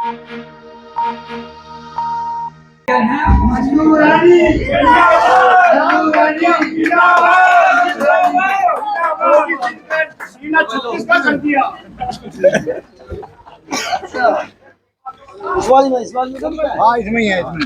हाँ इसमें ही है, इसमें।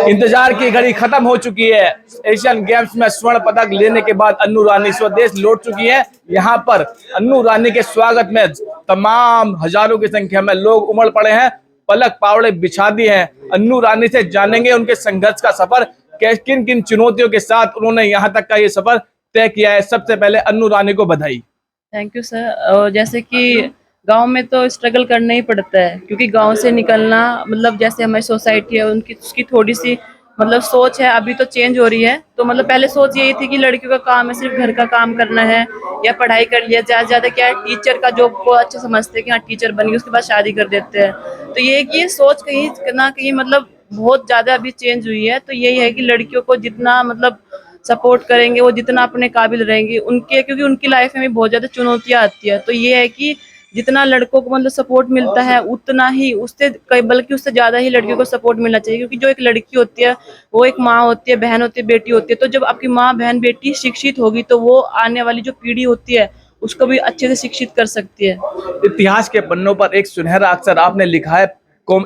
इंतजार की घड़ी खत्म हो चुकी है। एशियन गेम्स में स्वर्ण पदक लेने के बाद अन्नू रानी स्वदेश लौट चुकी है। यहाँ पर अन्नू रानी के स्वागत में तमाम हजारों की संख्या में लोग उमड़ पड़े हैं, पलक पावड़े बिछा दिए हैं। अन्नू रानी से जानेंगे उनके संघर्ष का सफर, किन किन चुनौतियों के साथ उन्होंने यहाँ तक का ये सफर तय किया है। सबसे पहले अन्नू रानी को बधाई। Thank you sir. जैसे कि गांव में तो स्ट्रगल करना ही पड़ता है, क्योंकि गांव से निकलना मतलब जैसे हमारी सोसाइटी है उनकी उसकी थोड़ी सी मतलब सोच है, अभी तो चेंज हो रही है। तो मतलब पहले सोच यही थी कि लड़कियों का काम है सिर्फ घर का काम करना है या पढ़ाई कर लिया, ज्यादा ज्यादा क्या है टीचर का जॉब को अच्छे समझते हैं कि हाँ टीचर बन गई उसके बाद शादी कर देते हैं। तो ये कि ये सोच कहीं ना कहीं मतलब बहुत ज्यादा अभी चेंज हुई है। तो यही है कि लड़कियों को जितना मतलब सपोर्ट करेंगे वो जितना अपने काबिल रहेंगे उनके, क्योंकि उनकी लाइफ में भी बहुत ज्यादा चुनौतियां आती है। तो ये है कि जितना लड़कों को मतलब सपोर्ट मिलता है उतना ही उससे बल्कि उससे ज्यादा ही लड़कियों को सपोर्ट मिलना चाहिए, क्योंकि जो एक लड़की होती है वो एक माँ होती है, बहन होती है, बेटी होती है। तो जब आपकी माँ बहन बेटी शिक्षित होगी तो वो आने वाली जो पीढ़ी होती है उसको भी अच्छे से शिक्षित कर सकती है। इतिहास के पन्नों पर एक सुनहरा अक्षर आपने लिखा है।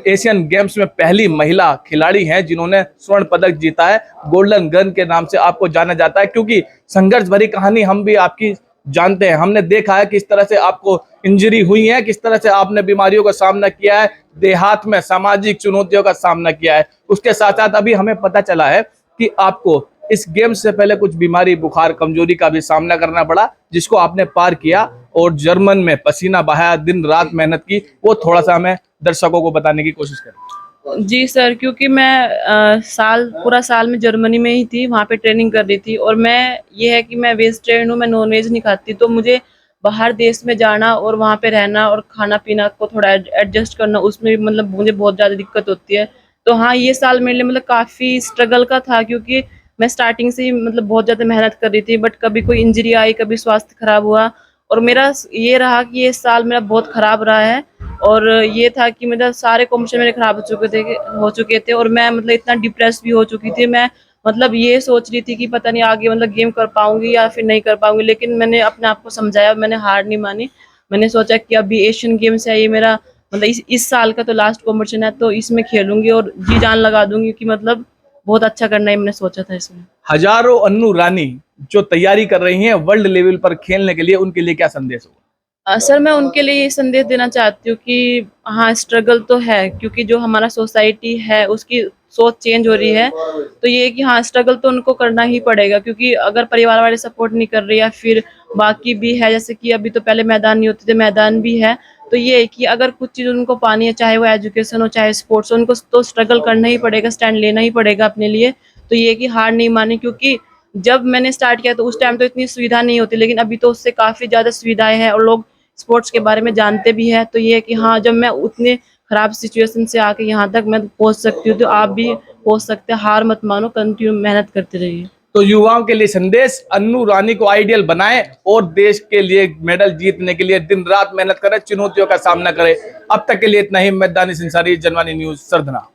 एशियन गेम्स में पहली महिला खिलाड़ी हैं जिन्होंने स्वर्ण पदक जीता है। गोल्डन गर्ल के नाम से आपको जाना जाता है, क्योंकि संघर्ष भरी कहानी हम भी आपकी जानते हैं। हमने देखा है किस तरह से आपको इंजरी हुई है, किस तरह से आपने बीमारियों का सामना किया है, देहात में सामाजिक चुनौतियों का सामना किया है। उसके साथ साथ अभी हमें पता चला है कि आपको इस गेम से पहले कुछ बीमारी, बुखार, कमजोरी का भी सामना करना पड़ा, जिसको आपने पार किया और जर्मन में पसीना बहाया, दिन रात मेहनत की। वो थोड़ा सा हमें दर्शकों को बताने की कोशिश करें। जी सर, क्योंकि मैं पूरा साल में जर्मनी में ही थी, वहाँ पे ट्रेनिंग कर रही थी। और मैं ये है कि मैं वेजिटेरियन हूँ, मैं नॉन वेज नहीं खाती। तो मुझे बाहर देश में जाना और वहाँ पे रहना और खाना पीना को थोड़ा एडजस्ट करना, उसमें भी मतलब मुझे बहुत ज़्यादा दिक्कत होती है। तो हाँ, ये साल मेरे लिए मतलब काफ़ी स्ट्रगल का था, क्योंकि मैं स्टार्टिंग से ही मतलब बहुत ज़्यादा मेहनत कर रही थी। बट कभी कोई इंजरी आई, कभी स्वास्थ्य खराब हुआ, और मेरा ये रहा कि ये साल मेरा बहुत ख़राब रहा है। और ये था कि मतलब सारे कॉम्पिटिशन मेरे खराब हो चुके थे और मैं मतलब इतना डिप्रेस भी हो चुकी थी। मैं मतलब ये सोच रही थी कि पता नहीं आगे मतलब गेम कर पाऊंगी या फिर नहीं कर पाऊंगी। लेकिन मैंने अपने आप को समझाया, मैंने हार नहीं मानी। मैंने सोचा कि अभी एशियन गेम्स है, ये मेरा मतलब इस साल का तो लास्ट कॉम्पिटिशन है, तो इसमें खेलूंगी और जी जान लगा दूंगी कि मतलब बहुत अच्छा करना है, मैंने सोचा था इसमें। हजारों अन्नू रानी जो तैयारी कर रही हैं वर्ल्ड लेवल पर खेलने के लिए, उनके लिए क्या संदेश होगा? सर, मैं उनके लिए ये संदेश देना चाहती हूँ कि हाँ, स्ट्रगल तो है, क्योंकि जो हमारा सोसाइटी है उसकी सोच चेंज हो रही है। तो ये कि हाँ, स्ट्रगल तो उनको करना ही पड़ेगा, क्योंकि अगर परिवार वाले सपोर्ट नहीं कर रहे या फिर बाकी भी है, जैसे कि अभी तो पहले मैदान नहीं होते थे, मैदान भी है। तो ये कि अगर कुछ चीज़ उनको पानी है, चाहे वो एजुकेशन हो चाहे स्पोर्ट्स हो, उनको तो स्ट्रगल करना ही पड़ेगा, स्टैंड लेना ही पड़ेगा अपने लिए। तो ये कि हार नहीं माने, क्योंकि जब मैंने स्टार्ट किया तो उस टाइम तो इतनी सुविधा नहीं होती, लेकिन अभी तो उससे काफ़ी ज़्यादा सुविधाएं हैं और लोग स्पोर्ट्स के बारे में जानते भी है। तो ये कि हाँ, जब मैं उतने खराब सिचुएशन से आके यहाँ तक मैं पहुँच सकती हूँ, तो आप भी पहुँच सकते हैं। हार मत मानो, कंटिन्यू मेहनत करते रहिए। तो युवाओं के लिए संदेश, अन्नू रानी को आइडियल बनाएं और देश के लिए मेडल जीतने के लिए दिन रात मेहनत करें, चुनौतियों का सामना करें। अब तक के लिए इतना ही। मैं दानिश अंसारी, जनवानी न्यूज, सरधना।